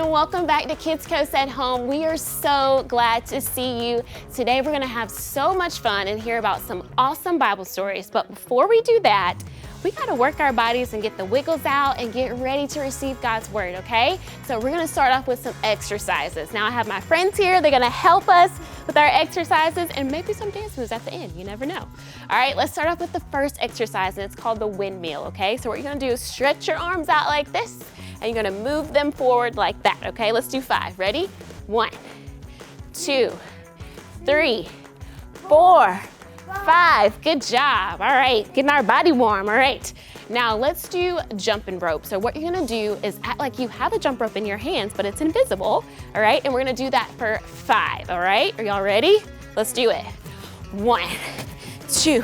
and welcome back to Kidscoast at Home. We are so glad to see you. Today we're going to have so much fun and hear about some awesome Bible stories. But before we do that, we got to work our bodies and get the wiggles out and get ready to receive God's word, okay? So we're going to start off with some exercises. Now I have my friends here. They're going to help us with our exercises and maybe some dance moves at the end. You never know. All right, let's start off with the first exercise, and it's called the windmill, okay? So what you're going to do is stretch your arms out like this, and you're going to move them forward like that, okay? Let's do 5. Ready? 1, 2, 3, 4, 5. Good job. All right, getting our body warm. All right. Now let's do jumping rope. So what you're gonna do is act like you have a jump rope in your hands, but it's invisible. All right, and we're gonna do that for 5. All right, are y'all ready? Let's do it. 1, 2,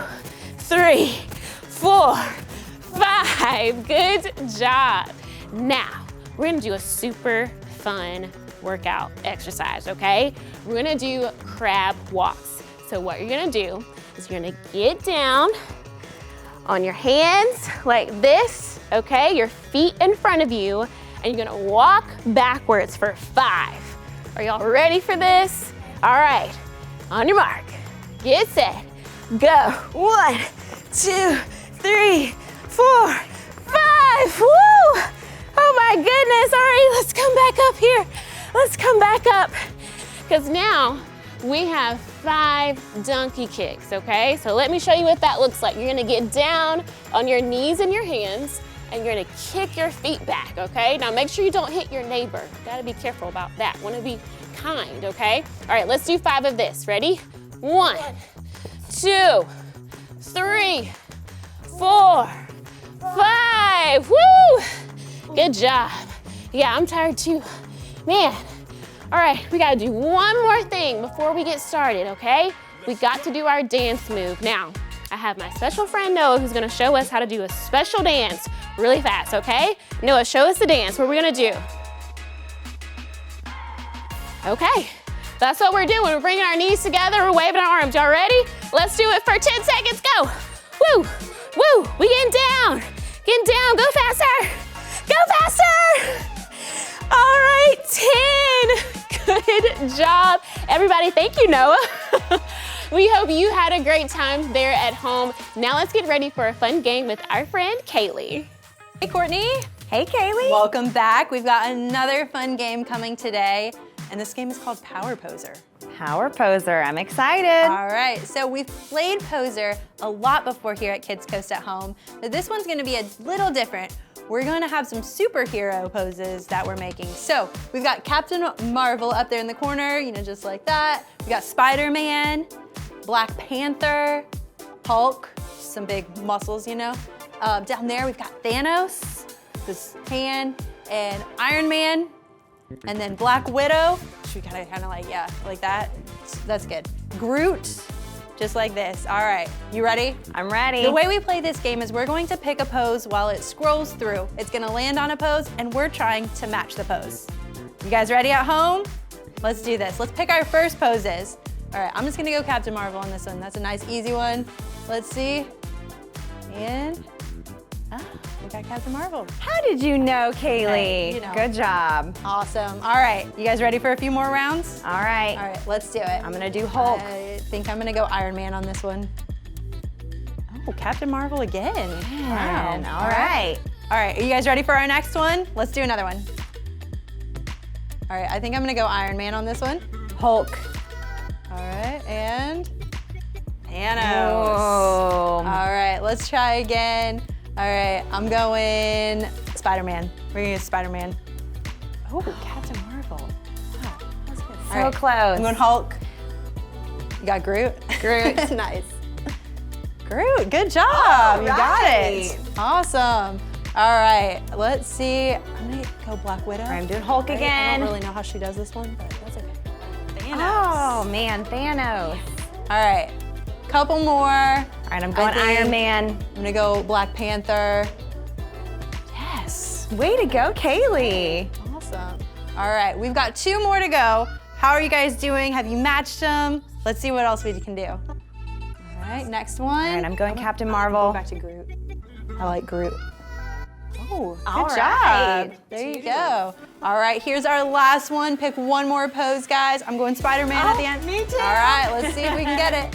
3, 4, 5. Good job. Now we're gonna do a super fun workout exercise. Okay, we're gonna do crab walks. So what you're gonna do is you're gonna get down on your hands like this, okay? Your feet in front of you, and you're gonna walk backwards for 5. Are y'all ready for this? All right, on your mark, get set, go. 1, 2, 3, 4, 5, woo! Oh my goodness, all right, let's come back up here. Let's come back up, because now we have 5 donkey kicks, okay? So let me show you what that looks like. You're gonna get down on your knees and your hands, and you're gonna kick your feet back, okay? Now make sure you don't hit your neighbor. You gotta be careful about that. Wanna be kind, okay? All right, let's do 5 of this. Ready? 1, 2, 3, 4, 5. Woo! Good job. Yeah, I'm tired too. Man. All right, we gotta do one more thing before we get started, okay? We got to do our dance move. Now, I have my special friend Noah who's gonna show us how to do a special dance really fast, okay? Noah, show us the dance. What are we gonna do? Okay, that's what we're doing. We're bringing our knees together, we're waving our arms. Y'all ready? Let's do it for 10 seconds, go. Woo, woo, we getting down, go faster, go faster. All right, 10. Good job. Everybody, thank you, Noah. We hope you had a great time there at home. Now let's get ready for a fun game with our friend, Kaylee. Hey, Courtney. Hey, Kaylee. Welcome back. We've got another fun game coming today, and this game is called Power Poser. Power Poser, I'm excited. All right, so we've played Poser a lot before here at Kidscoast at Home, but this one's gonna be a little different. We're gonna have some superhero poses that we're making. So we've got Captain Marvel up there in the corner, you know, just like that. We got Spider-Man, Black Panther, Hulk, some big muscles, you know. Down there we've got Thanos, this hand, and Iron Man, and then Black Widow. Should we kind of like, yeah, like that? That's good. Groot. Just like this. All right, you ready? I'm ready. The way we play this game is we're going to pick a pose while it scrolls through. It's gonna land on a pose, and we're trying to match the pose. You guys ready at home? Let's do this. Let's pick our first poses. All right, I'm just gonna go Captain Marvel on this one. That's a nice, easy one. Let's see. And, we got Captain Marvel. How did you know, Kaylee? Hey, you know. Good job. Awesome. All right, you guys ready for a few more rounds? All right. All right, let's do it. I'm gonna do Hulk. I think I'm gonna go Iron Man on this one. Oh, Captain Marvel again. Man, Wow. all right. All right, are you guys ready for our next one? Let's do another one. All right, I think I'm gonna go Iron Man on this one. Hulk. All right, and Thanos. Oh. All right, let's try again. All right, I'm going Spider-Man. We're gonna use Spider-Man. Oh, Captain Marvel. Wow, that's good. So All right, close. I'm going Hulk. You got Groot? Groot. Nice. Groot, good job. You got it. right. Awesome. All right, let's see. I'm gonna go Black Widow. I'm doing Hulk Right? I again. don't really know how she does this one, but that's okay. Thanos. Oh, man, Thanos. All right, couple more. All right, I'm going Iron Man. I'm gonna go Black Panther. Yes. Way to go, Kaylee. Awesome. All right, we've got 2 more to go. How are you guys doing? Have you matched them? Let's see what else we can do. All right, next one. All right, I'm going Captain Go Marvel. back to Groot. I like Groot. Oh, All good right. job. There you go. All right, here's our last one. Pick one more pose, guys. I'm going Spider-Man at the end. Me too. All right, let's see if we can get it.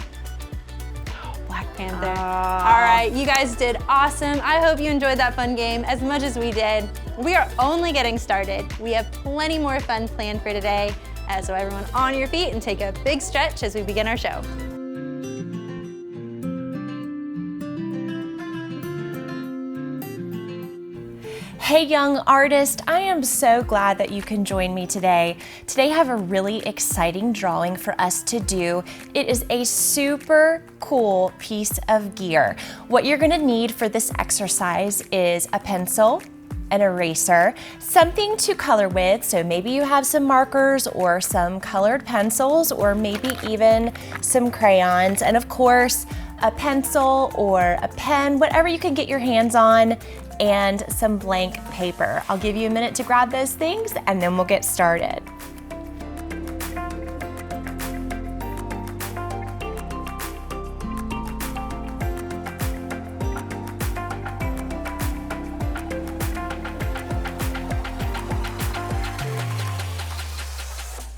Black Panther. All right, you guys did awesome. I hope you enjoyed that fun game as much as we did. We are only getting started. We have plenty more fun planned for today. So everyone on your feet and take a big stretch as we begin our show. Hey young artist, I am so glad that you can join me today. Today I have a really exciting drawing for us to do. It is a super cool piece of gear. What you're gonna need for this exercise is a pencil, an eraser, something to color with, so maybe you have some markers or some colored pencils or maybe even some crayons, and of course a pencil or a pen, whatever you can get your hands on, and some blank paper. I'll give you a minute to grab those things and then we'll get started.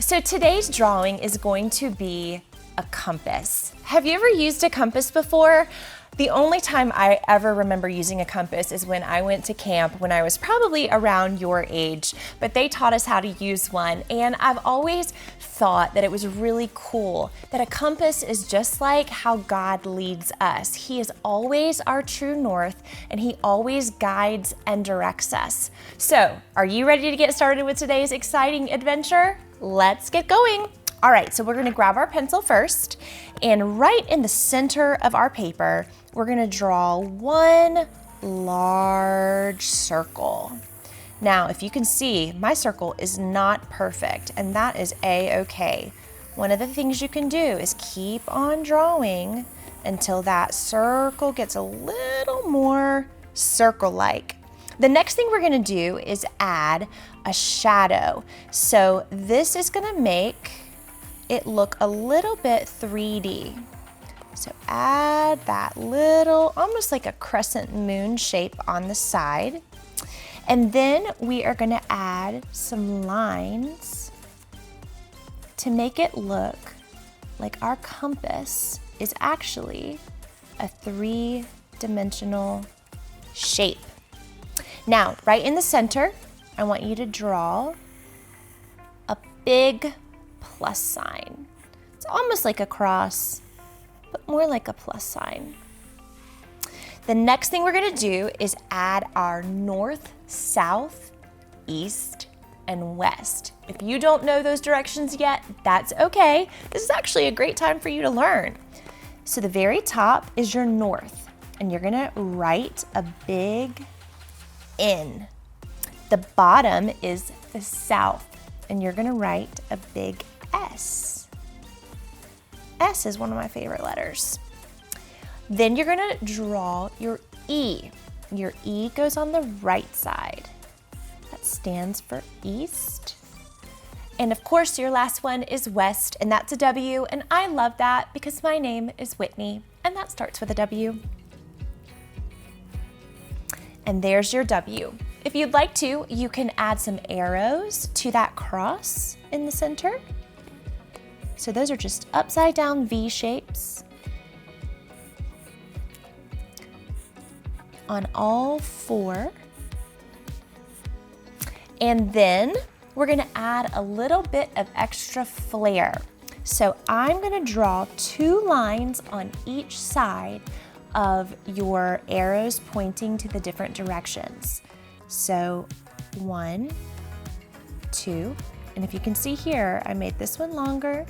So today's drawing is going to be a compass. Have you ever used a compass before? The only time I ever remember using a compass is when I went to camp when I was probably around your age, but they taught us how to use one, and I've always thought that it was really cool that a compass is just like how God leads us. He is always our true north, and He always guides and directs us. So, are you ready to get started with today's exciting adventure? Let's get going. All right, so we're gonna grab our pencil first, and right in the center of our paper, we're gonna draw one large circle. Now, if you can see, my circle is not perfect, and that is a-okay. One of the things you can do is keep on drawing until that circle gets a little more circle-like. The next thing we're gonna do is add a shadow. So this is gonna make it look a little bit 3D. So add that little, almost like a crescent moon shape on the side. And then we are gonna add some lines to make it look like our compass is actually a 3-dimensional shape. Now, right in the center, I want you to draw a big plus sign. It's almost like a cross, but more like a plus sign. The next thing we're gonna do is add our north, south, east, and west. If you don't know those directions yet, that's okay. This is actually a great time for you to learn. So the very top is your north, and you're gonna write a big N. The bottom is the south, and you're gonna write a big S. S is one of my favorite letters. Then you're gonna draw your E. Your E goes on the right side. That stands for east. And of course, your last one is west, and that's a W, and I love that because my name is Whitney, and that starts with a W. And there's your W. If you'd like to, you can add some arrows to that cross in the center. So those are just upside down V shapes on all 4. And then we're gonna add a little bit of extra flair. So I'm gonna draw 2 lines on each side of your arrows pointing to the different directions. So 1, 2, and if you can see here, I made this one longer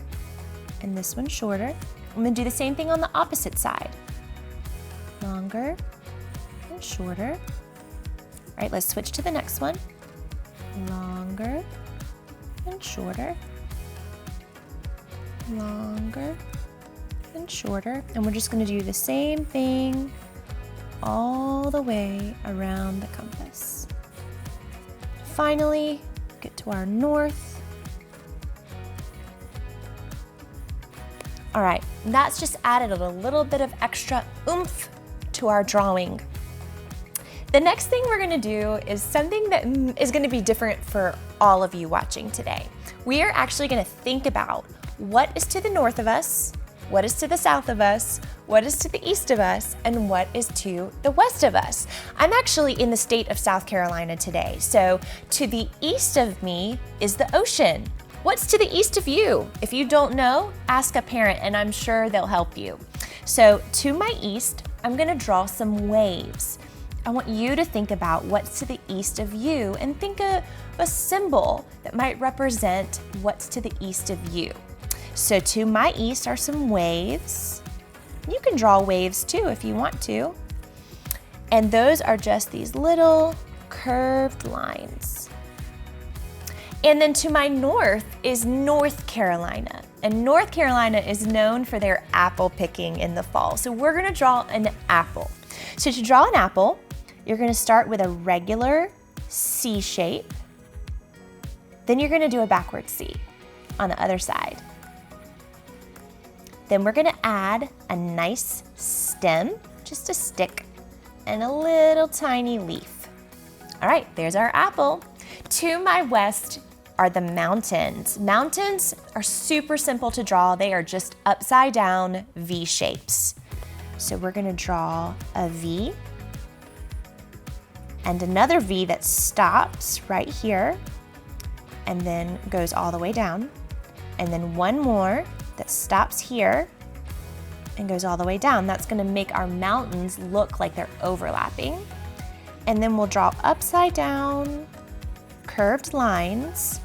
and this one shorter. I'm gonna do the same thing on the opposite side. Longer and shorter. All right, let's switch to the next one. Longer and shorter. Longer and shorter. And we're just gonna do the same thing all the way around the compass. Finally, get to our north. All right, that's just added a little bit of extra oomph to our drawing. The next thing we're gonna do is something that is gonna be different for all of you watching today. We are actually gonna think about what is to the north of us, what is to the south of us, what is to the east of us, and what is to the west of us. I'm actually in the state of South Carolina today, so to the east of me is the ocean. What's to the east of you? If you don't know, ask a parent and I'm sure they'll help you. So to my east, I'm gonna draw some waves. I want you to think about what's to the east of you and think of a symbol that might represent what's to the east of you. So to my east are some waves. You can draw waves too if you want to. And those are just these little curved lines. And then to my north is North Carolina. And North Carolina is known for their apple picking in the fall. So we're gonna draw an apple. So to draw an apple, you're gonna start with a regular C shape. Then you're gonna do a backward C on the other side. Then we're gonna add a nice stem, just a stick, and a little tiny leaf. All right, there's our apple. To my west are the mountains. Mountains are super simple to draw. They are just upside down V shapes. So we're gonna draw a V and another V that stops right here and then goes all the way down. And then one more that stops here and goes all the way down. That's gonna make our mountains look like they're overlapping. And then we'll draw upside down curved lines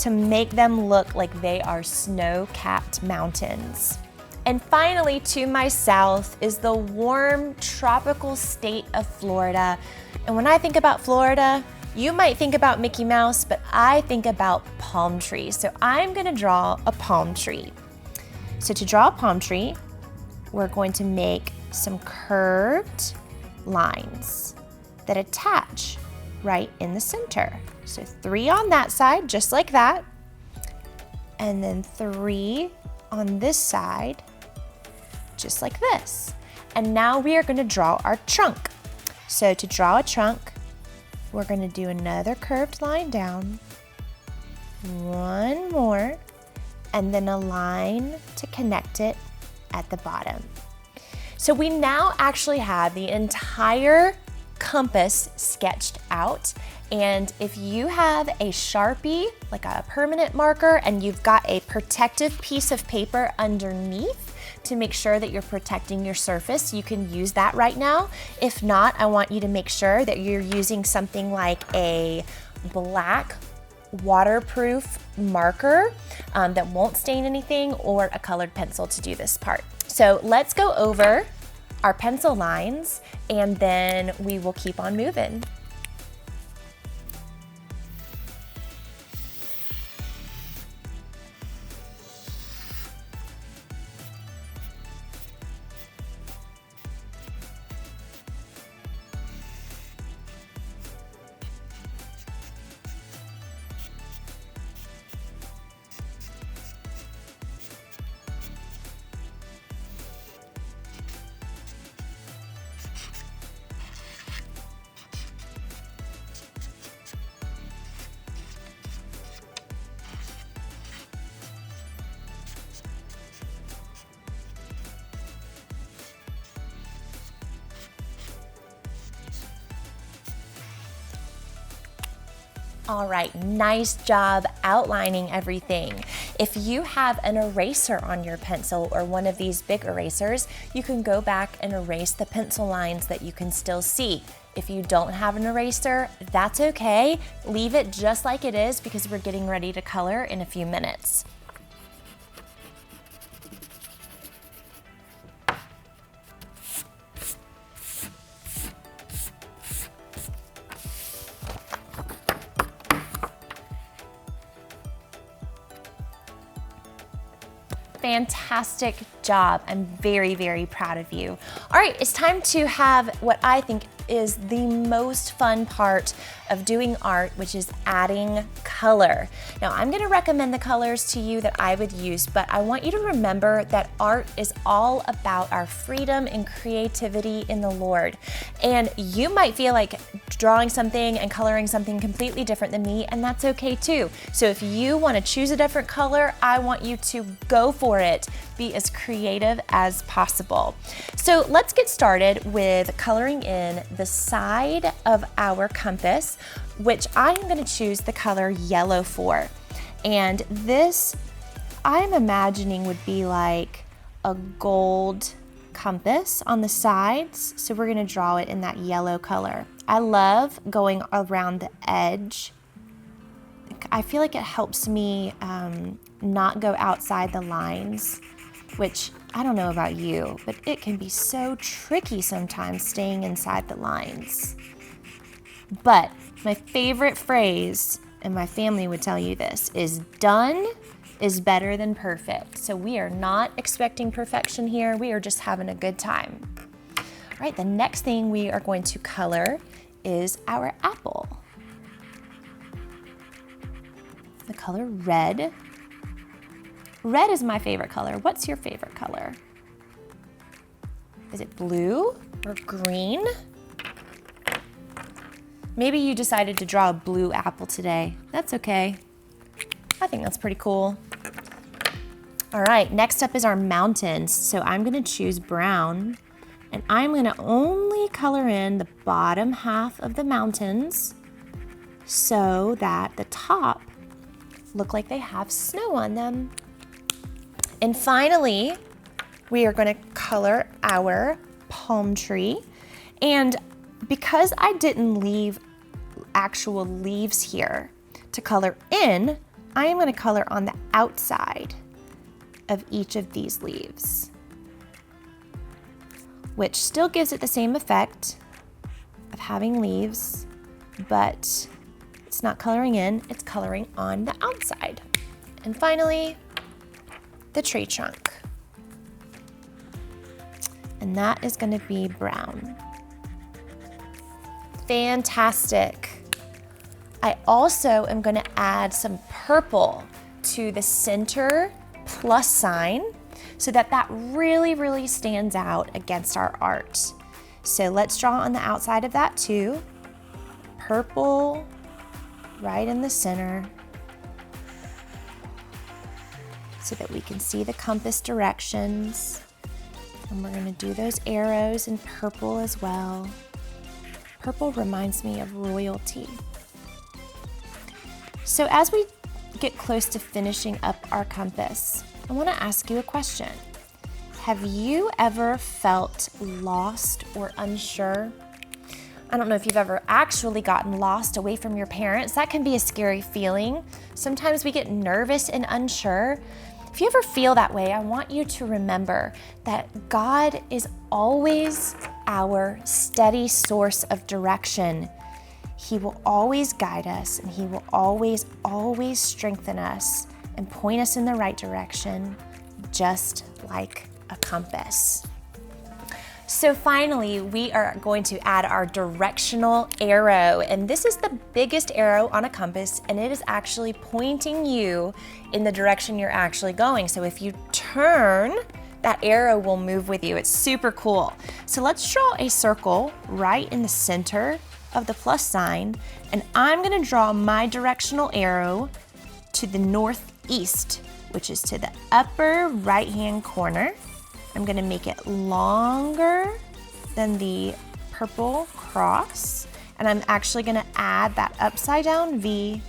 to make them look like they are snow-capped mountains. And finally, to my south is the warm tropical state of Florida. And when I think about Florida, you might think about Mickey Mouse, but I think about palm trees. So I'm gonna draw a palm tree. So to draw a palm tree, we're going to make some curved lines that attach right in the center. So 3 on that side, just like that. And then 3 on this side, just like this. And now we are gonna draw our trunk. So to draw a trunk, we're gonna do another curved line down, one more, and then a line to connect it at the bottom. So we now actually have the entire compass sketched out. And if you have a Sharpie, like a permanent marker, and you've got a protective piece of paper underneath to make sure that you're protecting your surface, you can use that right now. If not, I want you to make sure that you're using something like a black waterproof marker that won't stain anything, or a colored pencil to do this part. So let's go over our pencil lines and then we will keep on moving. All right, nice job outlining everything. If you have an eraser on your pencil or one of these big erasers, you can go back and erase the pencil lines that you can still see. If you don't have an eraser, that's okay. Leave it just like it is because we're getting ready to color in a few minutes. Fantastic job. I'm very, very proud of you. All right, it's time to have what I think is the most fun part of doing art, which is adding color. Now, I'm gonna recommend the colors to you that I would use, but I want you to remember that art is all about our freedom and creativity in the Lord. And you might feel like drawing something and coloring something completely different than me, and that's okay too. So if you wanna choose a different color, I want you to go for it. Be as creative as possible. So let's get started with coloring in the side of our compass, which I'm gonna choose the color yellow for. And this, I'm imagining, would be like a gold compass on the sides. So we're gonna draw it in that yellow color. I love going around the edge. I feel like it helps me not go outside the lines, which I don't know about you, but it can be so tricky sometimes staying inside the lines. But my favorite phrase, and my family would tell you this, is done is better than perfect. So we are not expecting perfection here. We are just having a good time. All right, the next thing we are going to color is our apple. The color red. Red is my favorite color. What's your favorite color? Is it blue or green? Maybe you decided to draw a blue apple today. That's okay. I think that's pretty cool. All right, next up is our mountains. So I'm gonna choose brown, and I'm gonna only color in the bottom half of the mountains so that the top look like they have snow on them. And finally, we are gonna color our palm tree. And because I didn't leave actual leaves here to color in, I am gonna color on the outside of each of these leaves, which still gives it the same effect of having leaves, but it's not coloring in, it's coloring on the outside. And finally, the tree trunk. And that is gonna be brown. Fantastic. I also am gonna add some purple to the center plus sign so that that really, really stands out against our art. So let's draw on the outside of that too. Purple right in the center so that we can see the compass directions. And we're gonna do those arrows in purple as well. Purple reminds me of royalty. So as we get close to finishing up our compass, I want to ask you a question. Have you ever felt lost or unsure? I don't know if you've ever actually gotten lost away from your parents. That can be a scary feeling. Sometimes we get nervous and unsure. If you ever feel that way, I want you to remember that God is always our steady source of direction. He will always guide us, and He will always, always strengthen us and point us in the right direction, just like a compass. So finally, we are going to add our directional arrow, and this is the biggest arrow on a compass, and it is actually pointing you in the direction you're actually going. So if you turn, that arrow will move with you. It's super cool. So let's draw a circle right in the center of the plus sign, and I'm gonna draw my directional arrow to the northeast, which is to the upper right-hand corner. I'm gonna make it longer than the purple cross, and I'm actually gonna add that upside down V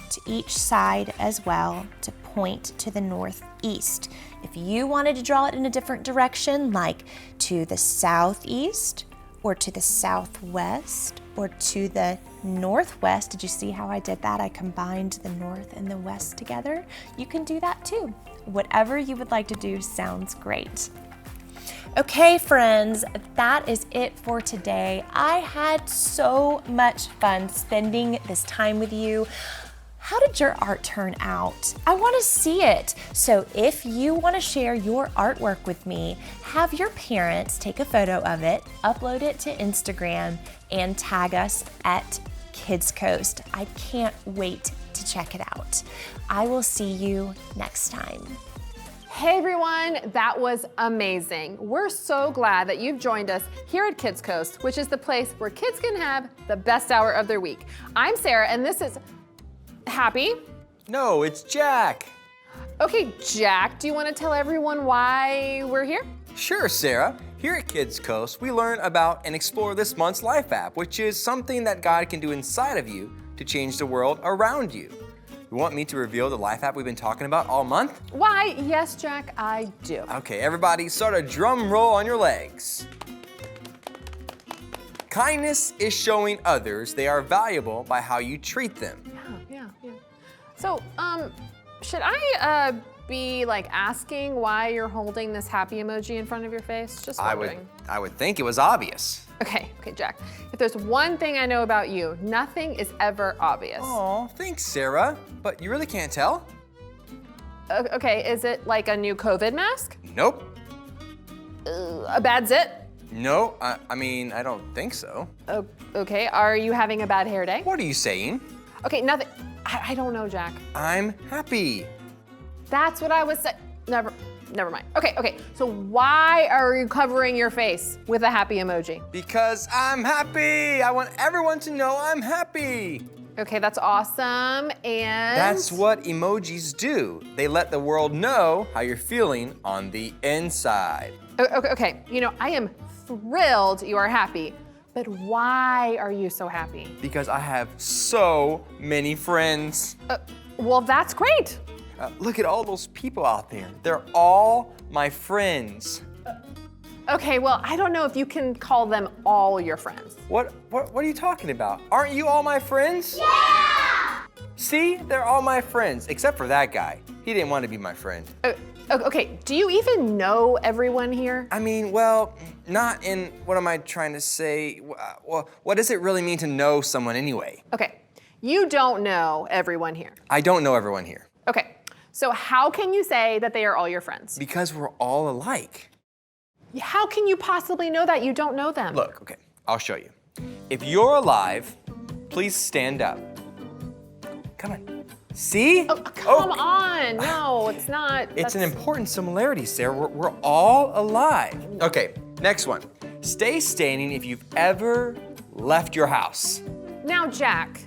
to each side as well to point to the northeast. If you wanted to draw it in a different direction, like to the southeast, or to the southwest, or to the northwest. Did you see how I did that? I combined the north and the west together. You can do that too. Whatever you would like to do sounds great. Okay, friends, that is it for today. I had so much fun spending this time with you. How did your art turn out? I want to see it. So if you want to share your artwork with me, have your parents take a photo of it, upload it to Instagram, and tag us at Kidscoast. I can't wait to check it out. I will see you next time. Hey everyone, that was amazing. We're so glad that you've joined us here at Kidscoast, which is the place where kids can have the best hour of their week. I'm Sarah, and this is Happy. No, it's Jack. Okay, Jack, do you want to tell everyone why we're here? Sure, Sarah. Here at Kidscoast, we learn about and explore this month's Life app, which is something that God can do inside of you to change the world around you. You want me to reveal the Life app we've been talking about all month? Why, yes, Jack, I do. Okay, everybody, start a drum roll on your legs. Kindness is showing others they are valuable by how you treat them. Yeah. So, should I be like asking why you're holding this happy emoji in front of your face? Just wondering. I would think it was obvious. Okay, Jack. If there's one thing I know about you, nothing is ever obvious. Aw, thanks, Sarah. But you really can't tell? Okay, is it like a new COVID mask? Nope. A bad zit? No, I mean, I don't think so. Okay, are you having a bad hair day? What are you saying? Okay, nothing. I don't know, Jack. I'm happy. That's what I was saying. Never mind. Okay, so why are you covering your face with a happy emoji? Because I'm happy. I want everyone to know I'm happy. Okay, that's awesome, and? That's what emojis do. They let the world know how you're feeling on the inside. Okay, you know, I am thrilled you are happy, but why are you so happy? Because I have so many friends. Well, that's great. Look at all those people out there. They're all my friends. Okay, well, I don't know if you can call them all your friends. What are you talking about? Aren't you all my friends? Yeah! See, they're all my friends, except for that guy. He didn't want to be my friend. Okay, do you even know everyone here? I mean, well, not in, what am I trying to say? Well, what does it really mean to know someone anyway? Okay, you don't know everyone here. I don't know everyone here. Okay, so how can you say that they are all your friends? Because we're all alike. How can you possibly know that? You don't know them. Look, okay, I'll show you. If you're alive, please stand up. Come on. See? Oh, come on. No, it's not. It's an important similarity, Sarah. We're all alive. Okay, next one. Stay standing if you've ever left your house. Now, Jack.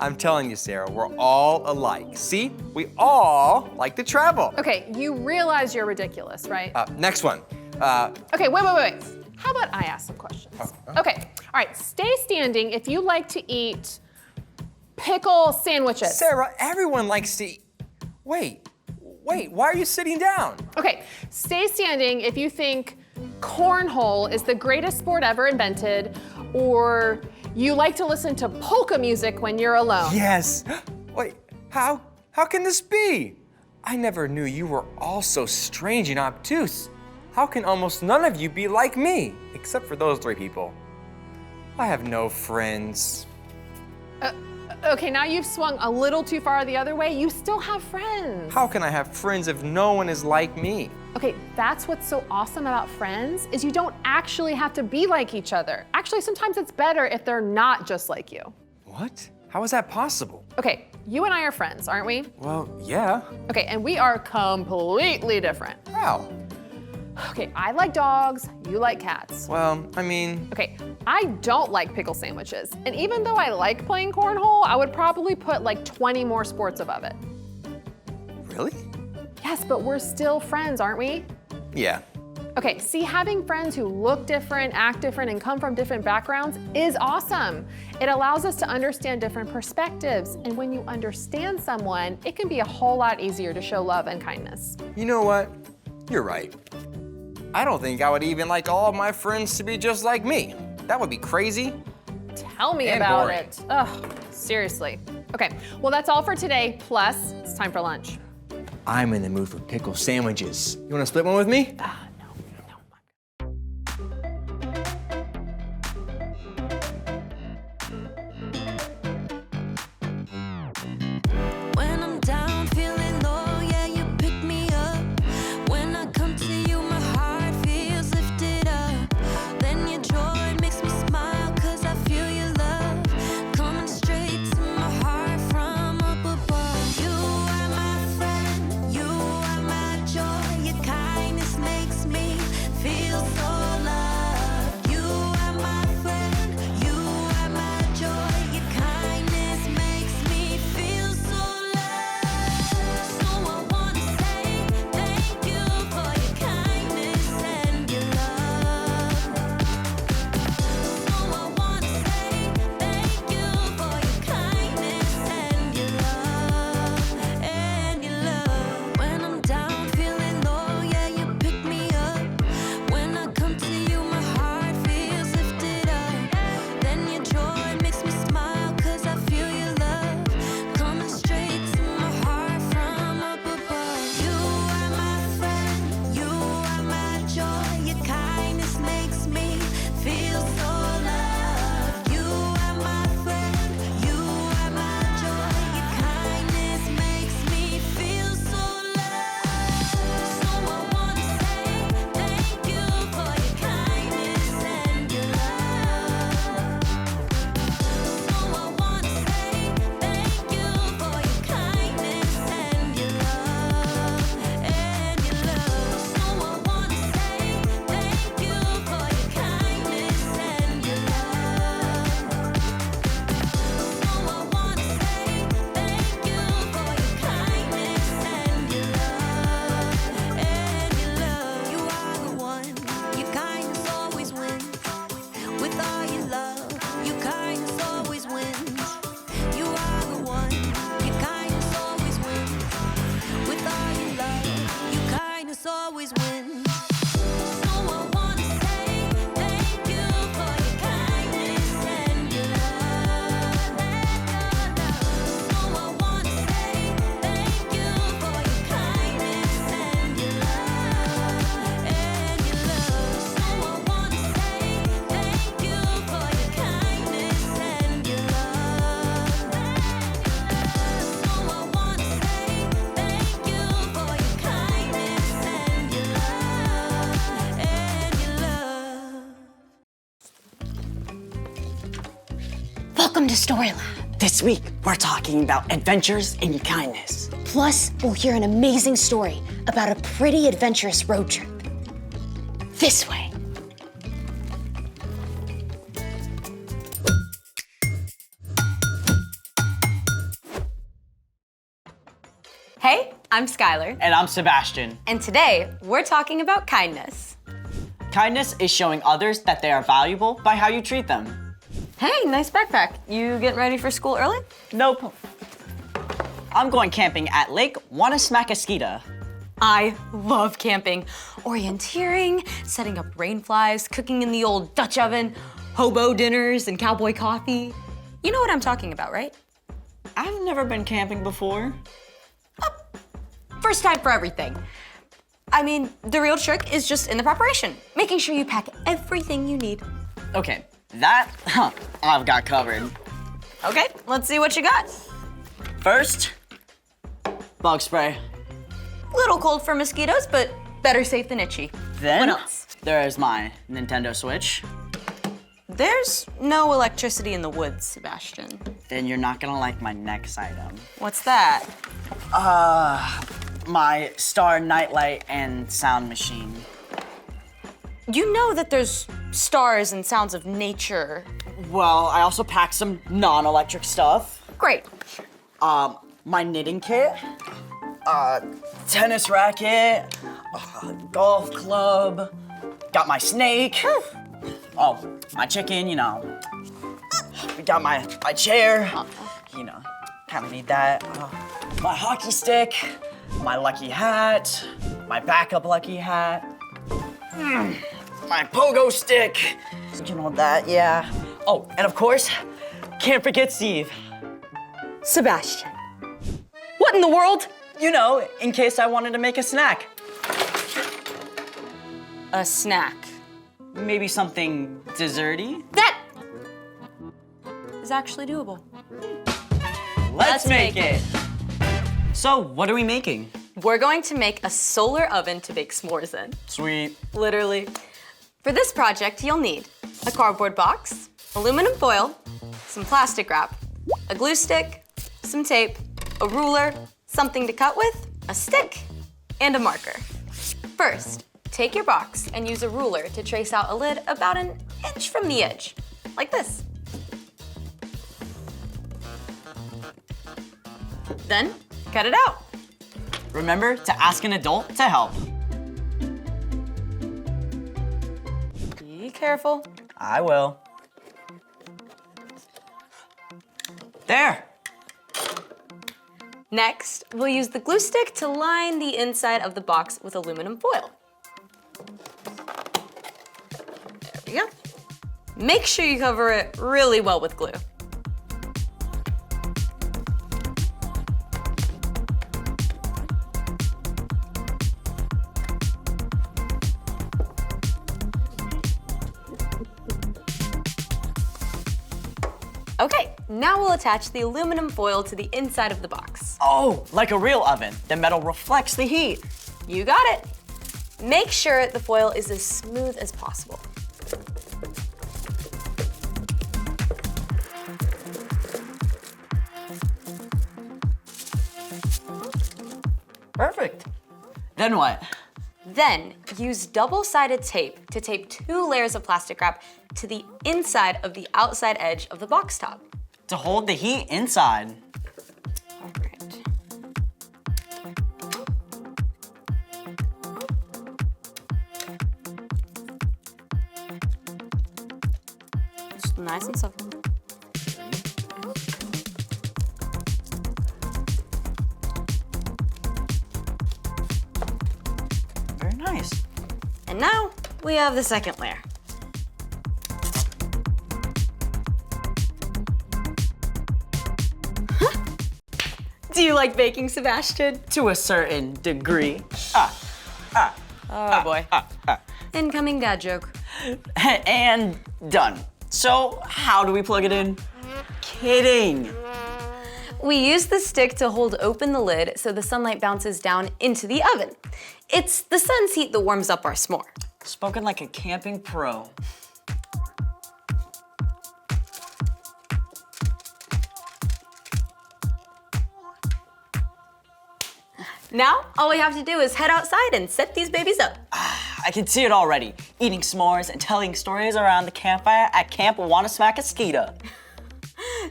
I'm telling you, Sarah, we're all alike. See? We all like to travel. Okay, you realize you're ridiculous, right? Next one. Okay, wait. How about I ask some questions? Okay, all right, stay standing if you like to eat pickle sandwiches. Sarah, everyone likes to eat. Wait, why are you sitting down? Okay, stay standing if you think cornhole is the greatest sport ever invented, or you like to listen to polka music when you're alone. Yes. Wait, how can this be? I never knew you were all so strange and obtuse. How can almost none of you be like me, except for those 3 people? I have no friends. Okay, now you've swung a little too far the other way. You still have friends. How can I have friends if no one is like me? Okay, that's what's so awesome about friends, is you don't actually have to be like each other. Actually, sometimes it's better if they're not just like you. What? How is that possible? Okay, you and I are friends, aren't we? Well, yeah. Okay, and we are completely different. How? Okay, I like dogs, you like cats. Well, I mean... Okay, I don't like pickle sandwiches. And even though I like playing cornhole, I would probably put like 20 more sports above it. Really? Yes, but we're still friends, aren't we? Yeah. Okay, see, having friends who look different, act different, and come from different backgrounds is awesome. It allows us to understand different perspectives. And when you understand someone, it can be a whole lot easier to show love and kindness. You know what? You're right. I don't think I would even like all of my friends to be just like me. That would be crazy. Tell me And about boring. it. Ugh, seriously. Okay, well, that's all for today. Plus, it's time for lunch. I'm in the mood for pickle sandwiches. You want to split one with me? No. When I'm down, feeling low, yeah, you pick me up. When I come to you, my heart feels lifted up. Then your joy makes me smile, 'cause I feel your love coming straight kindness always wins. So I wanna say thank you for your kindness and your love. So I wanna say thank you for your kindness and your love. So I wanna say thank you for your kindness and your love. So I wanna say thank you for your kindness and your love. Welcome to Story Lab. This week, we're talking about adventures and kindness. Plus, we'll hear an amazing story about a pretty adventurous road trip. This way. Hey, I'm Skylar, And I'm Sebastian. and today we're talking about kindness. Kindness is showing others that they are valuable by how you treat them. Hey, nice backpack. You getting ready for school early? Nope. I'm going camping at Lake Wanasmacaskita. I love camping. Orienteering, setting up rain flies, cooking in the old Dutch oven, hobo dinners, and cowboy coffee. You know what I'm talking about, right? I've never been camping before. First time for everything. I mean, the real trick is just in the preparation, making sure you pack everything you need. Okay, that I've got covered. Okay, let's see what you got. First, bug spray. Little cold for mosquitoes, but better safe than itchy. Then What else? there's my Nintendo Switch. There's no electricity in the woods, Sebastian. Then you're not gonna like my next item. What's that? My Star Nightlight and sound machine. You know that there's stars and sounds of nature. Well, I also packed some non-electric stuff. Great. My knitting kit, tennis racket, golf club, got my snake. Oh, my chicken, you know. We got my chair, you know, kind of need that. My hockey stick, my lucky hat, my backup lucky hat, my pogo stick, you know that, yeah. Oh, and of course, can't forget Steve. Sebastian. What in the world? You know, in case I wanted to make a snack. A snack. Maybe something desserty? That is actually doable. Let's make it! So, what are we making? We're going to make a solar oven to bake s'mores in. Sweet. Literally. For this project, you'll need a cardboard box, aluminum foil, some plastic wrap, a glue stick, some tape, a ruler, something to cut with, a stick, and a marker. First, take your box and use a ruler to trace out a lid about an inch from the edge, like this. Then, cut it out. Remember to ask an adult to help. Be careful. I will. There! Next, we'll use the glue stick to line the inside of the box with aluminum foil. There we go. Make sure you cover it really well with glue. Okay, now we'll attach the aluminum foil to the inside of the box. Oh, like a real oven. The metal reflects the heat. You got it. Make sure the foil is as smooth as possible. Perfect. Then what? Then use double-sided tape to tape 2 layers of plastic wrap to the inside of the outside edge of the box top. To hold the heat inside. All right. It's nice and soft. Very nice. And now we have the second layer. Do you like baking, Sebastian? To a certain degree. Oh boy. Incoming dad joke. And done. So, how do we plug it in? Kidding. We use the stick to hold open the lid so the sunlight bounces down into the oven. It's the sun's heat that warms up our s'more. Spoken like a camping pro. Now, all we have to do is head outside and set these babies up. I can see it already. Eating s'mores and telling stories around the campfire at Camp Wanna Smack a Skeeta.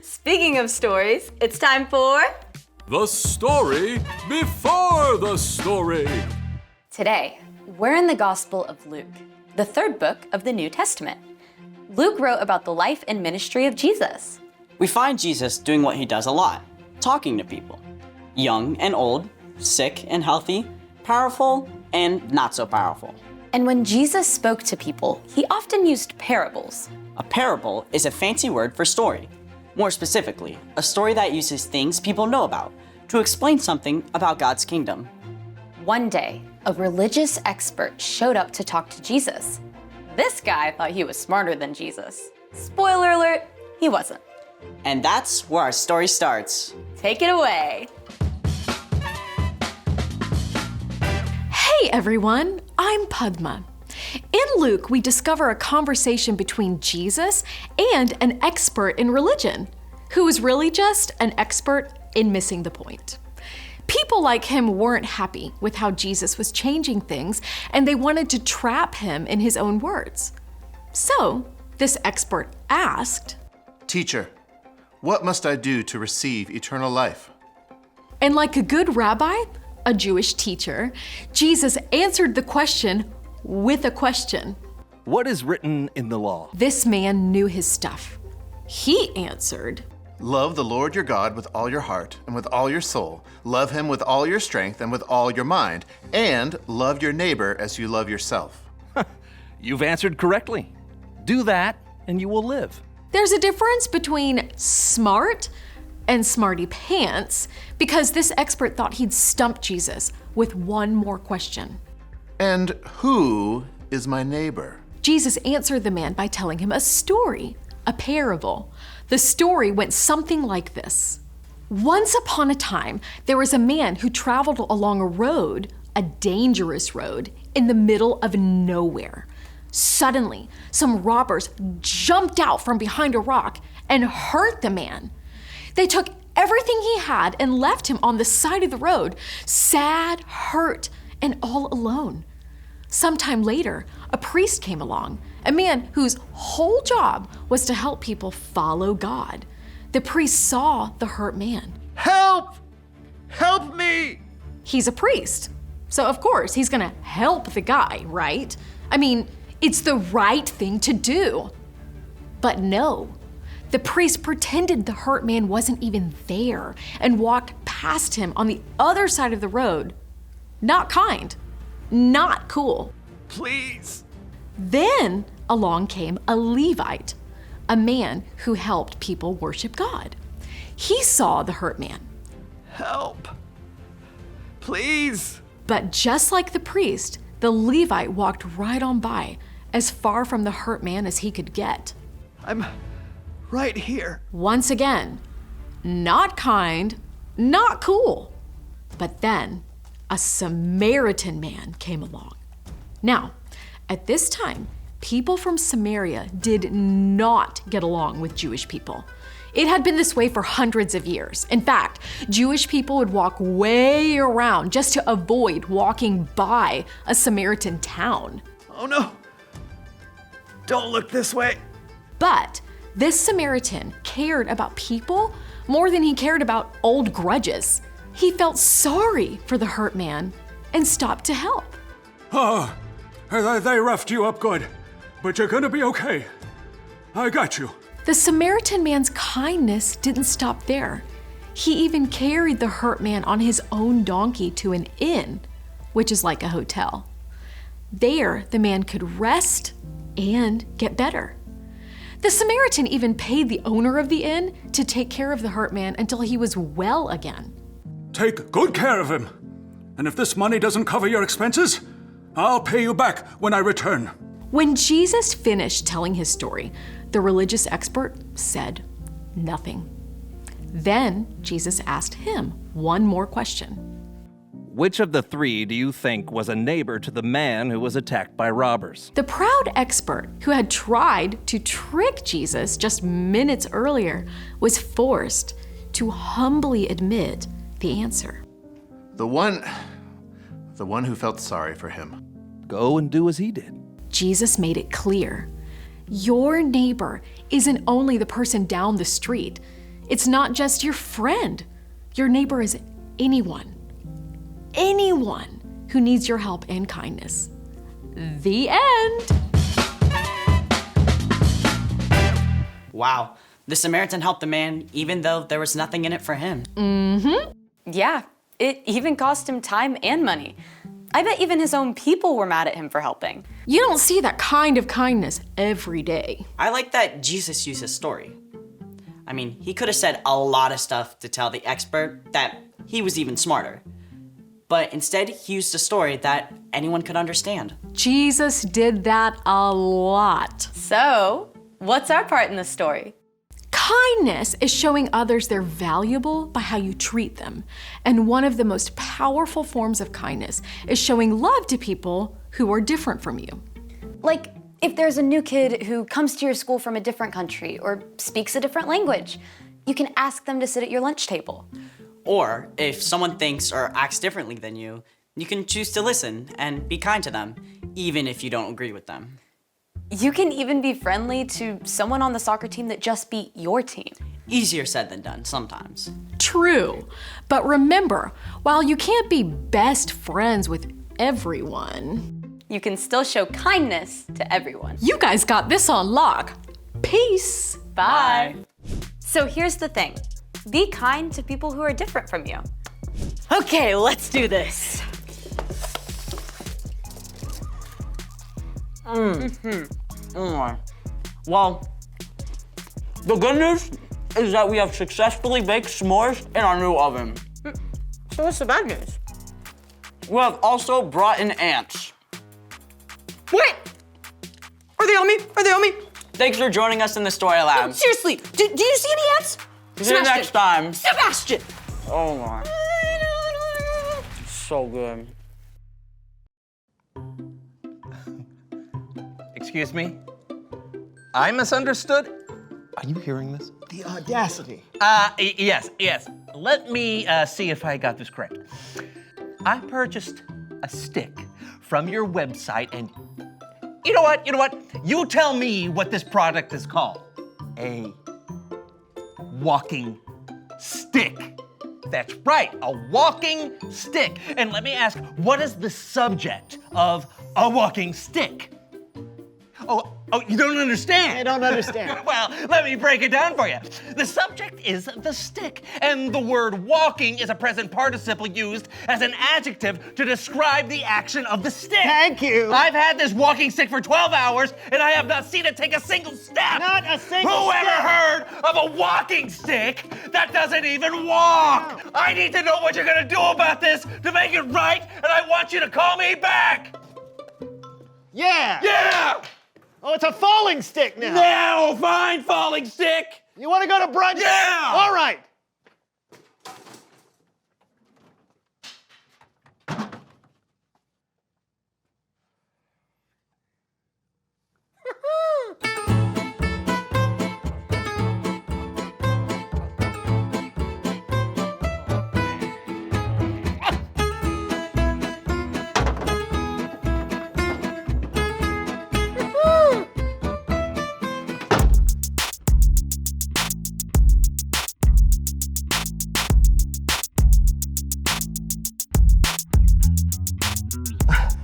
Speaking of stories, it's time for... The story before the story. Today, we're in the Gospel of Luke, the third book of the New Testament. Luke wrote about the life and ministry of Jesus. We find Jesus doing what he does a lot, talking to people. Young and old, sick and healthy, powerful and not so powerful. And when Jesus spoke to people, he often used parables. A parable is a fancy word for story. More specifically, a story that uses things people know about to explain something about God's kingdom. One day, a religious expert showed up to talk to Jesus. This guy thought he was smarter than Jesus. Spoiler alert, he wasn't. And that's where our story starts. Take it away. Hey everyone, I'm Padma. In Luke, we discover a conversation between Jesus and an expert in religion, who was really just an expert in missing the point. People like him weren't happy with how Jesus was changing things, and they wanted to trap him in his own words. So, this expert asked, "Teacher, what must I do to receive eternal life?" and like a good rabbi, a Jewish teacher, Jesus answered the question with a question. What is written in the law? This man knew his stuff. He answered, "Love the Lord your God with all your heart and with all your soul. Love him with all your strength and with all your mind. And love your neighbor as you love yourself." You've answered correctly. Do that and you will live. There's a difference between smart and smarty pants because this expert thought he'd stump Jesus with one more question. "And who is my neighbor?" Jesus answered the man by telling him a story, a parable. The story went something like this. Once upon a time, there was a man who traveled along a road, a dangerous road, in the middle of nowhere. Suddenly, some robbers jumped out from behind a rock and hurt the man. They took everything he had and left him on the side of the road, sad, hurt, and all alone. Sometime later, a priest came along, a man whose whole job was to help people follow God. The priest saw the hurt man. Help! Help me! He's a priest, so of course he's gonna help the guy, right? I mean, it's the right thing to do. But no, the priest pretended the hurt man wasn't even there and walked past him on the other side of the road. Not kind, not cool. Please. Then along came a Levite, a man who helped people worship God. He saw the hurt man. Help. Please. But just like the priest, the Levite walked right on by, as far from the hurt man as he could get. I'm right here. Once again, not kind, not cool. But then a Samaritan man came along. Now, at this time, people from Samaria did not get along with Jewish people. It had been this way for hundreds of years. In fact, Jewish people would walk way around just to avoid walking by a Samaritan town. Oh no. Don't look this way. But this Samaritan cared about people more than he cared about old grudges. He felt sorry for the hurt man and stopped to help. Oh, they roughed you up good, but you're gonna be okay. I got you. The Samaritan man's kindness didn't stop there. He even carried the hurt man on his own donkey to an inn, which is like a hotel. There, the man could rest and get better. The Samaritan even paid the owner of the inn to take care of the hurt man until he was well again. Take good care of him. And if this money doesn't cover your expenses, I'll pay you back when I return. When Jesus finished telling his story, the religious expert said nothing. Then Jesus asked him one more question. Which of the three do you think was a neighbor to the man who was attacked by robbers? The proud expert who had tried to trick Jesus just minutes earlier was forced to humbly admit the answer. The one who felt sorry for him. Go and do as he did. Jesus made it clear. Your neighbor isn't only the person down the street. It's not just your friend. Your neighbor is anyone who needs your help and kindness. The end. Wow, the Samaritan helped the man even though there was nothing in it for him. Yeah, it even cost him time and money. I bet even his own people were mad at him for helping. You don't see that kind of kindness every day. I like that Jesus used his story. I mean, he could have said a lot of stuff to tell the expert that he was even smarter. But instead, he used a story that anyone could understand. Jesus did that a lot. So, what's our part in the story? Kindness is showing others they're valuable by how you treat them. And one of the most powerful forms of kindness is showing love to people who are different from you. Like, if there's a new kid who comes to your school from a different country or speaks a different language, you can ask them to sit at your lunch table. Or if someone thinks or acts differently than you, you can choose to listen and be kind to them, even if you don't agree with them. You can even be friendly to someone on the soccer team that just beat your team. Easier said than done sometimes. True. But remember, while you can't be best friends with everyone, you can still show kindness to everyone. You guys got this on lock. Peace. Bye. So here's the thing. Be kind to people who are different from you. Okay, let's do this. Well, the good news is that we have successfully baked s'mores in our new oven. So what's the bad news? We have also brought in ants. Wait! Are they on me? Are they on me? Thanks for joining us in the story lab. Seriously, do you see any ants? See you next time. Sebastian! Oh my. So good. Excuse me? I misunderstood? Are you hearing this? The audacity. Yes. Let me see if I got this correct. I purchased a stick from your website and you know what? You tell me what this product is called. A walking stick. That's right, a walking stick. And let me ask, what is the subject of a walking stick? Oh, you don't understand? I don't understand. Well, let me break it down for you. The subject is the stick, and the word walking is a present participle used as an adjective to describe the action of the stick. Thank you. I've had this walking stick for 12 hours, and I have not seen it take a single step. Not a single Who step. ever heard of a walking stick that doesn't even walk? I need to know what you're gonna do about this to make it right, and I want you to call me back. Yeah. Yeah! Oh, it's a falling stick now. Now, fine, falling stick. You want to go to brunch? Yeah. All right.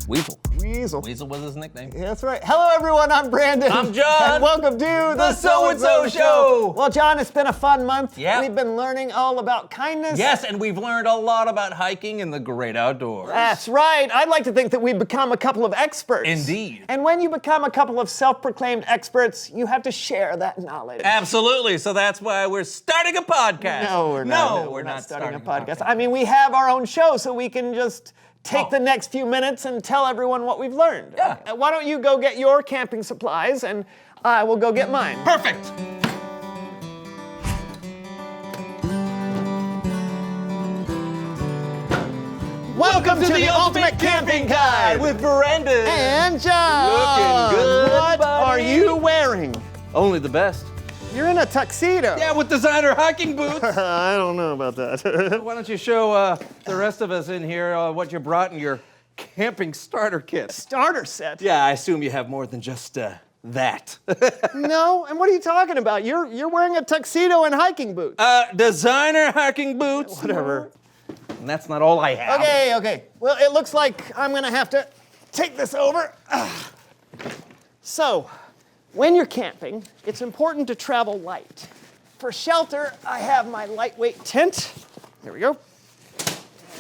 Weevil. Weasel. Weasel was his nickname. Yeah, that's right. Hello, everyone. I'm Brandon. I'm John. And welcome to the So-and-so Show. Well, John, it's been a fun month. Yeah. We've been learning all about kindness. Yes, and we've learned a lot about hiking in the great outdoors. That's right. I'd like to think that we've become a couple of experts. Indeed. And when you become a couple of self-proclaimed experts, you have to share that knowledge. Absolutely. So that's why we're starting a podcast. No, we're not. No, we're not starting a podcast. I mean, we have our own show, so we can just take the next few minutes and tell everyone what we've learned. Yeah. Why don't you go get your camping supplies, and I will go get mine. Perfect. Welcome to the Ultimate Camping Guide with Brandon and John. Looking good, What buddy. are you wearing? Only the best. You're in a tuxedo. Yeah, with designer hiking boots. I don't know about that. Why don't you show the rest of us in here what you brought in your camping starter kit? Starter set? Yeah, I assume you have more than just that. No, and what are you talking about? You're wearing a tuxedo and hiking boots. Designer hiking boots. Whatever. And that's not all I have. Okay. Well, it looks like I'm gonna have to take this over. So, when you're camping, it's important to travel light. For shelter, I have my lightweight tent. There we go.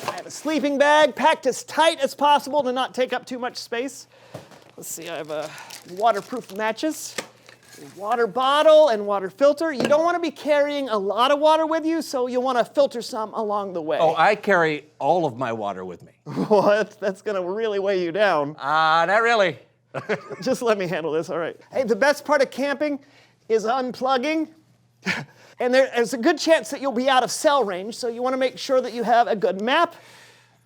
I have a sleeping bag packed as tight as possible to not take up too much space. Let's see, I have waterproof matches, a water bottle and water filter. You don't want to be carrying a lot of water with you, so you'll want to filter some along the way. Oh, I carry all of my water with me. What? That's gonna really weigh you down. Not really. Just let me handle this, all right. Hey, the best part of camping is unplugging. And there's a good chance that you'll be out of cell range, so you want to make sure that you have a good map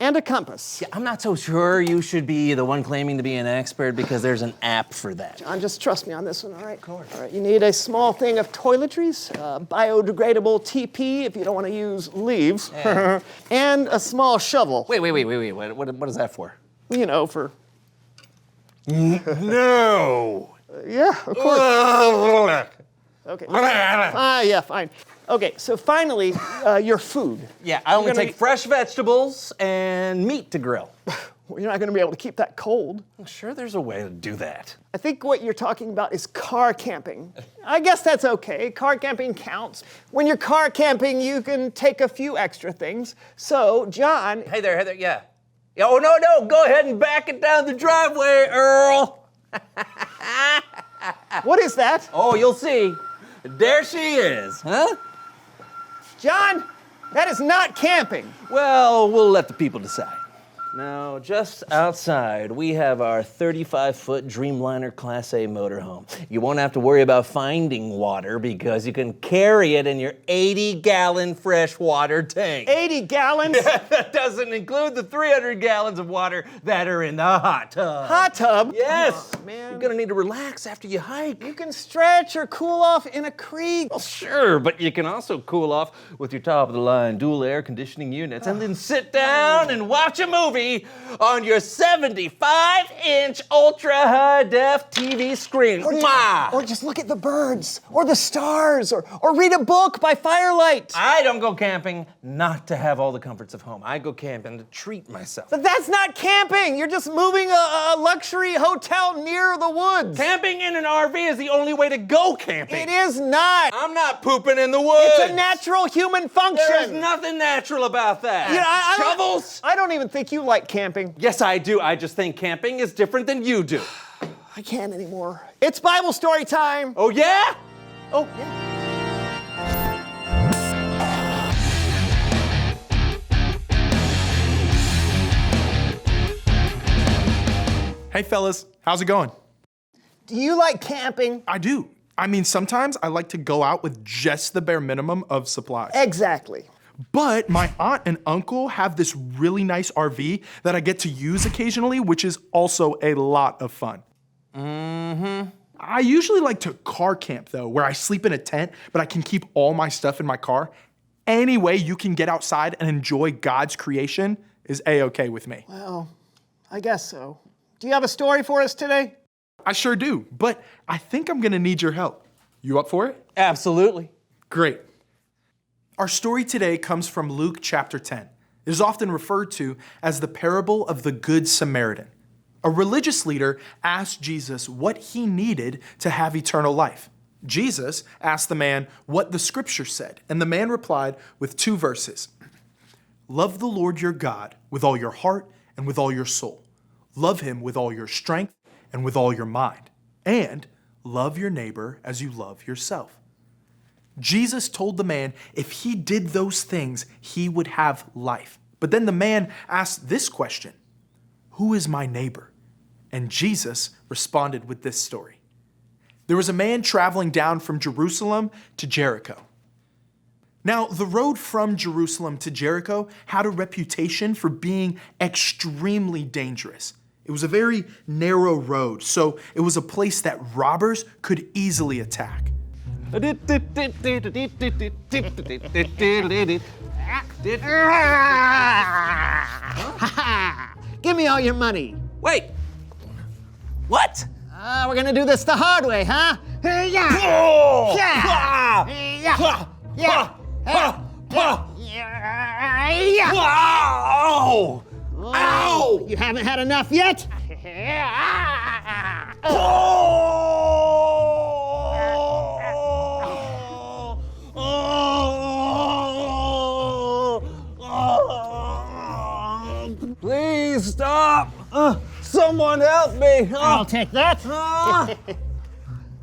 and a compass. Yeah, I'm not so sure you should be the one claiming to be an expert because there's an app for that. John, just trust me on this one, all right? Of course. All right, you need a small thing of toiletries, biodegradable TP if you don't want to use leaves, Yeah. and a small shovel. Wait. What is that for? You know, for... No. Yeah, of course. Okay. Yeah, fine. Okay, so finally, your food. Yeah, I only You're gonna take fresh vegetables and meat to grill. Well, you're not going to be able to keep that cold. I'm sure there's a way to do that. I think what you're talking about is car camping. I guess that's okay. Car camping counts. When you're car camping, you can take a few extra things. So, John... Hey there, yeah. Oh, no, go ahead and back it down the driveway, Earl. What is that? Oh, you'll see. There she is, huh? John, that is not camping. Well, we'll let the people decide. Now, just outside, we have our 35-foot Dreamliner Class A motorhome. You won't have to worry about finding water because you can carry it in your 80-gallon freshwater tank. 80 gallons? That doesn't include the 300 gallons of water that are in the hot tub. Hot tub? Yes. Oh, man. You're gonna need to relax after you hike. You can stretch or cool off in a creek. Well, sure, but you can also cool off with your top-of-the-line dual air conditioning units and then sit down and watch a movie on your 75-inch ultra-high-def TV screen. Or just look at the birds, or the stars, or read a book by firelight. I don't go camping not to have all the comforts of home. I go camping to treat myself. But that's not camping. You're just moving a luxury hotel near the woods. Camping in an RV is the only way to go camping. It is not. I'm not pooping in the woods. It's a natural human function. There is nothing natural about that. You know, Shovels? I don't even think you like camping. Yes, I do. I just think camping is different than you do. I can't anymore. It's Bible story time. Oh, yeah? Oh, yeah. Hey fellas, how's it going? Do you like camping? I do. I mean, sometimes I like to go out with just the bare minimum of supplies. Exactly. But my aunt and uncle have this really nice RV that I get to use occasionally, which is also a lot of fun. Mm-hmm. I usually like to car camp though, where I sleep in a tent, but I can keep all my stuff in my car. Any way you can get outside and enjoy God's creation is A-okay with me. Well, I guess so. Do you have a story for us today? I sure do, but I think I'm gonna need your help. You up for it? Absolutely. Great. Our story today comes from Luke chapter 10. It is often referred to as the parable of the Good Samaritan. A religious leader asked Jesus what he needed to have eternal life. Jesus asked the man what the scripture said, and the man replied with 2 verses. Love the Lord your God with all your heart and with all your soul. Love him with all your strength and with all your mind. And love your neighbor as you love yourself. Jesus told the man if he did those things, he would have life. But then the man asked this question, who is my neighbor? And Jesus responded with this story. There was a man traveling down from Jerusalem to Jericho. Now, the road from Jerusalem to Jericho had a reputation for being extremely dangerous. It was a very narrow road, so it was a place that robbers could easily attack. Give me all your money. Wait. What? We're gonna do this the hard way, huh? Ow! You haven't had enough yet? Please stop! Someone help me! I'll take that.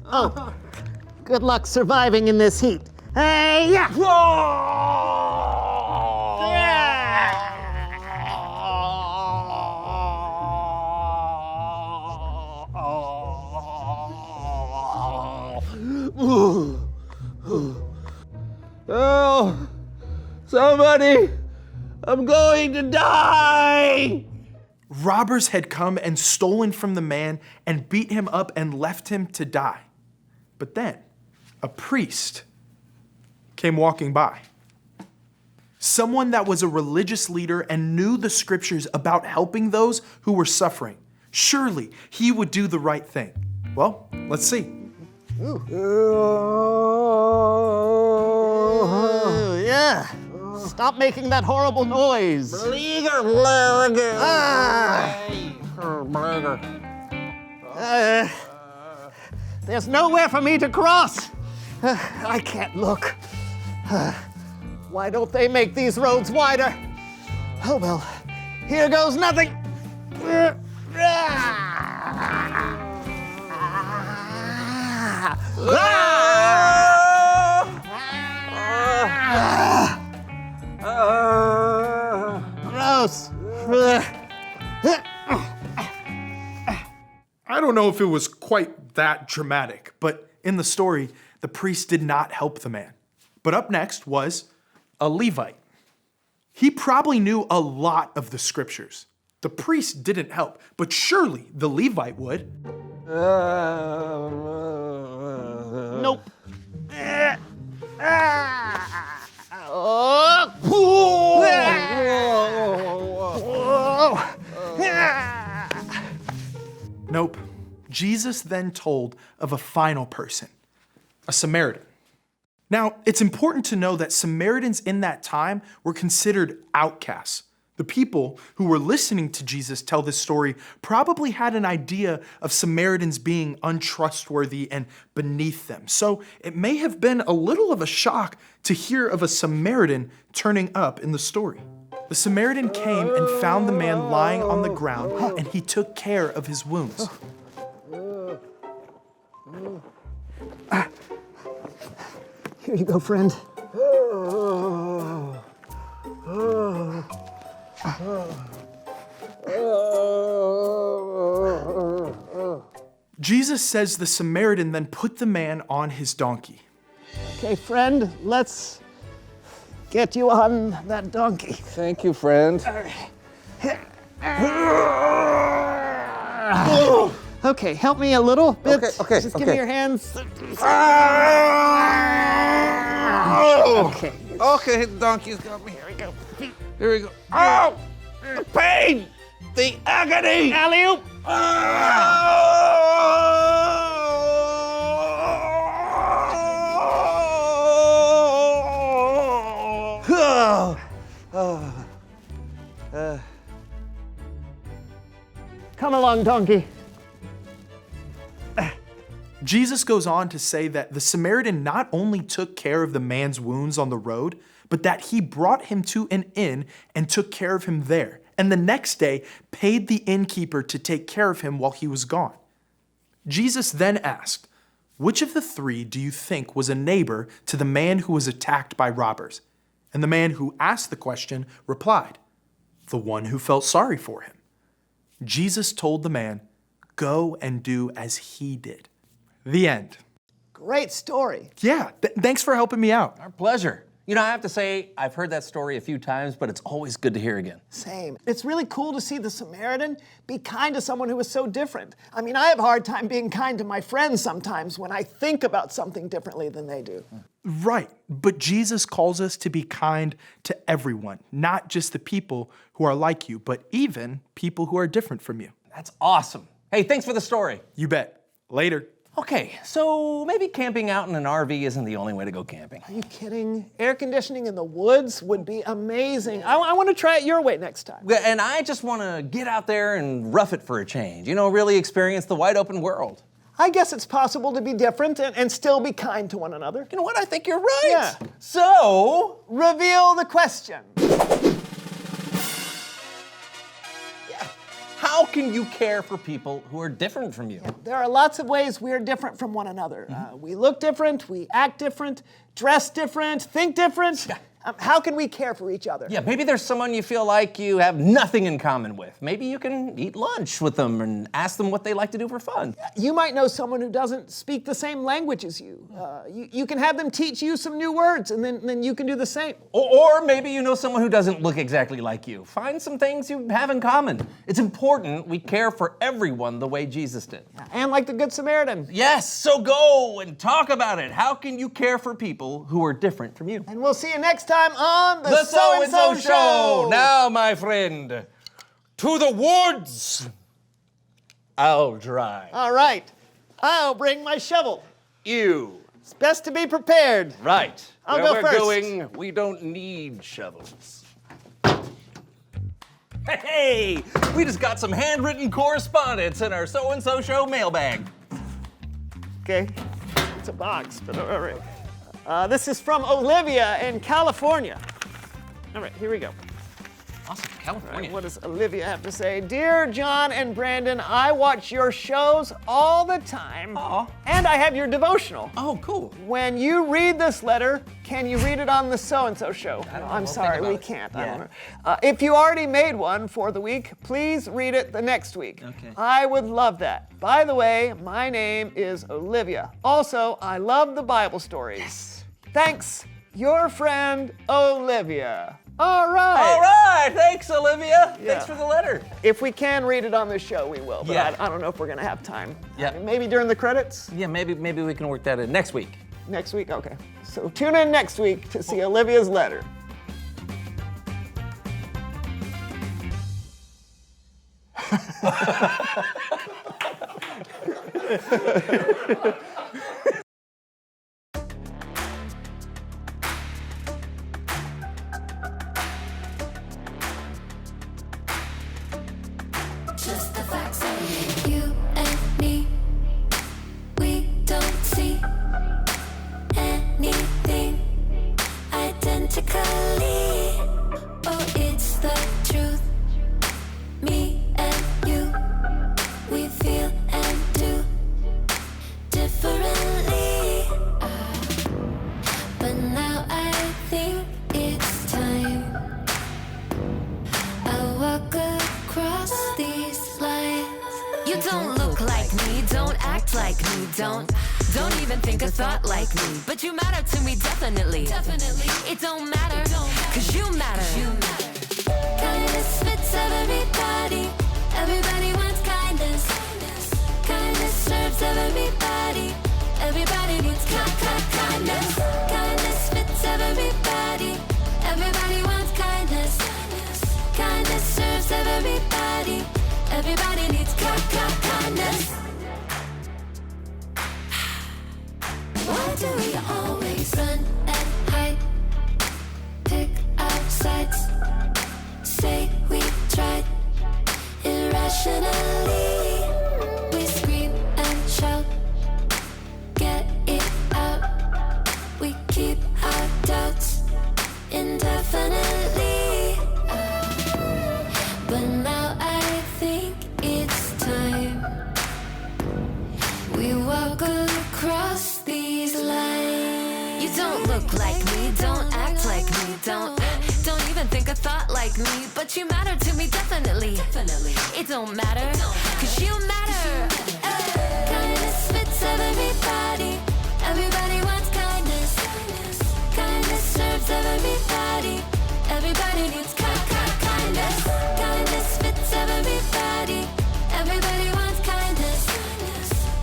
Oh, good luck surviving in this heat. Hey, yeah! Oh, somebody! I'm going to die! Robbers had come and stolen from the man and beat him up and left him to die. But then a priest came walking by. Someone that was a religious leader and knew the scriptures about helping those who were suffering. Surely he would do the right thing. Well, let's see. Yeah. Stop making that horrible noise. There's nowhere for me to cross. I can't look. Why don't they make these roads wider? Oh well, here goes nothing. Gross. I don't know if it was quite that dramatic, but in the story, the priest did not help the man. But up next was a Levite. He probably knew a lot of the scriptures. The priest didn't help, but surely the Levite would. Nope. Nope. Jesus then told of a final person, a Samaritan. Now, it's important to know that Samaritans in that time were considered outcasts. The people who were listening to Jesus tell this story probably had an idea of Samaritans being untrustworthy and beneath them. So it may have been a little of a shock to hear of a Samaritan turning up in the story. The Samaritan came and found the man lying on the ground, and he took care of his wounds. Here you go, friend. Jesus says the Samaritan then put the man on his donkey. Okay, friend, let's get you on that donkey. Thank you, friend. Okay, help me a little bit. Okay, Just give me your hands. Okay. Okay, the donkey's got me. Here we go. Here we go. Oh! The pain! The agony! Alley-oop! Come along, donkey. Jesus goes on to say that the Samaritan not only took care of the man's wounds on the road, but that he brought him to an inn and took care of him there, and the next day paid the innkeeper to take care of him while he was gone. Jesus then asked, "Which of the three do you think was a neighbor to the man who was attacked by robbers?" And the man who asked the question replied, "The one who felt sorry for him." Jesus told the man, "Go and do as he did." The end. Great story. Yeah, thanks for helping me out. Our pleasure. You know, I have to say, I've heard that story a few times, but it's always good to hear again. Same. It's really cool to see the Samaritan be kind to someone who is so different. I mean, I have a hard time being kind to my friends sometimes when I think about something differently than they do. Right, but Jesus calls us to be kind to everyone, not just the people who are like you, but even people who are different from you. That's awesome. Hey, thanks for the story. You bet. Later. Okay, so maybe camping out in an RV isn't the only way to go camping. Are you kidding? Air conditioning in the woods would be amazing. I want to try it your way next time. And I just want to get out there and rough it for a change. You know, really experience the wide open world. I guess it's possible to be different and still be kind to one another. You know what? I think you're right. Yeah. So, reveal the question. How can you care for people who are different from you? Yeah, there are lots of ways we're different from one another. We look different, we act different, dress different, think different. How can we care for each other? Yeah, maybe there's someone you feel like you have nothing in common with. Maybe you can eat lunch with them and ask them what they like to do for fun. You might know someone who doesn't speak the same language as you. You can have them teach you some new words, and then you can do the same. Or maybe you know someone who doesn't look exactly like you. Find some things you have in common. It's important we care for everyone the way Jesus did. And like the Good Samaritan. Yes, so go and talk about it. How can you care for people who are different from you? And we'll see you next time on The So-and-so Show. Now, my friend, to the woods. I'll drive. All right. I'll bring my shovel. You. It's best to be prepared. Right. I'll Where go we're first. going, we don't need shovels. Hey, we just got some handwritten correspondence in our So-and-so Show mailbag. Okay. It's a box, but all right. This is from Olivia in California. All right, here we go. Awesome, California. Right, what does Olivia have to say? Dear John and Brandon, I watch your shows all the time. And I have your devotional. Oh, cool. When you read this letter, can you read it on the So-and-so Show? I'm sorry, we can't. I Yeah. don't know. If you already made one for the week, please read it the next week. Okay. I would love that. By the way, my name is Olivia. Also, I love the Bible stories. Yes. Thanks, your friend, Olivia. All right. All right, thanks, Olivia. Thanks for the letter. If we can read it on the show, we will. But Yeah. I don't know if we're going to have time. Yeah. I mean, maybe during the credits? Yeah, maybe we can work that in next week. Next week? Okay. So tune in next week to see Olivia's letter. Just the facts of you and me. We don't see anything identically. Oh, it's the truth. Me and you, we feel and do differently. But now I think it's time I walk across these lines. You don't look like me, don't act like me, don't even think a thought like me. But you matter to me, definitely. It don't matter, cause you matter. Kindness fits everybody. Everybody wants kindness. Kindness serves everybody. Everybody needs kindness. Kindness fits everybody. Everybody wants kindness. Kindness serves everybody. Everybody needs kindness. Why do we always run and hide? Pick our sides. Say we tried irrationally. walk across these lines. You don't look like me, don't act like me, don't even think a thought like me, but you matter to me definitely. It don't matter, cause you matter. Kindness fits everybody. Everybody wants kindness. Kindness serves everybody. Everybody needs kindness. Kindness fits everybody. Everybody wants kindness.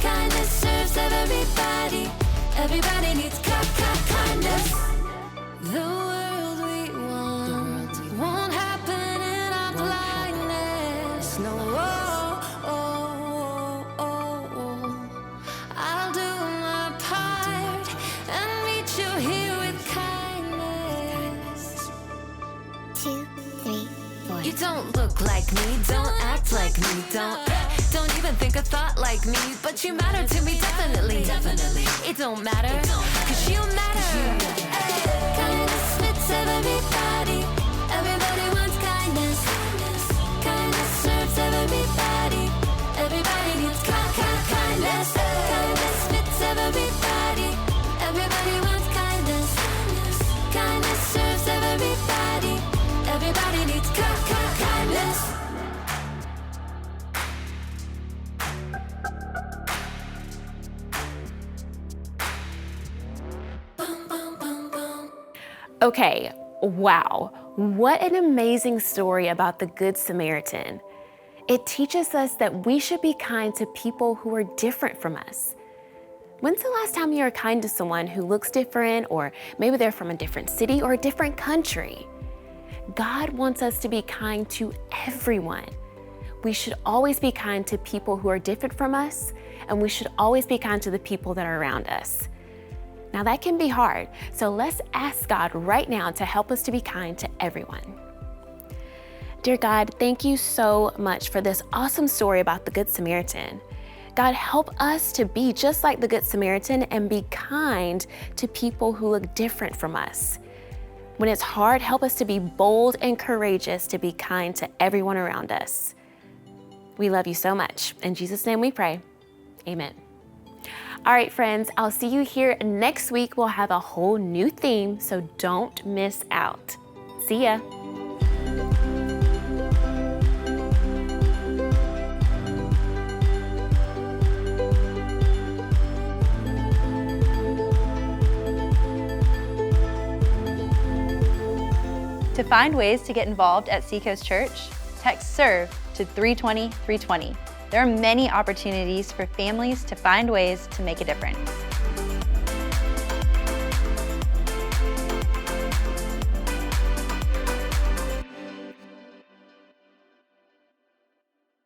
Kindness serves everybody. Everybody needs kindness. The world we want won't happen in our blindness. No, I'll do my part and meet you here with kindness. 2, 3, 4. You don't look like me, don't act like me, don't even think a thought like me, but you matter to me definitely. It don't matter, cause you matter. Kindness fits everybody. Everybody wants kindness. Kindness serves everybody. Everybody needs kindness. Kindness fits everybody. Everybody wants kindness. Kindness serves everybody. Everybody needs kindness. Okay, wow. What an amazing story about the Good Samaritan. It teaches us that we should be kind to people who are different from us. When's the last time you were kind to someone who looks different, or maybe they're from a different city or a different country? God wants us to be kind to everyone. We should always be kind to people who are different from us, and we should always be kind to the people that are around us. Now that can be hard, so let's ask God right now to help us to be kind to everyone. Dear God, thank you so much for this awesome story about the Good Samaritan. God, help us to be just like the Good Samaritan and be kind to people who look different from us. When it's hard, help us to be bold and courageous to be kind to everyone around us. We love you so much. In Jesus' name we pray, amen. All right, friends, I'll see you here next week. We'll have a whole new theme, so don't miss out. See ya. To find ways to get involved at Seacoast Church, text SERVE to 320-320. There are many opportunities for families to find ways to make a difference.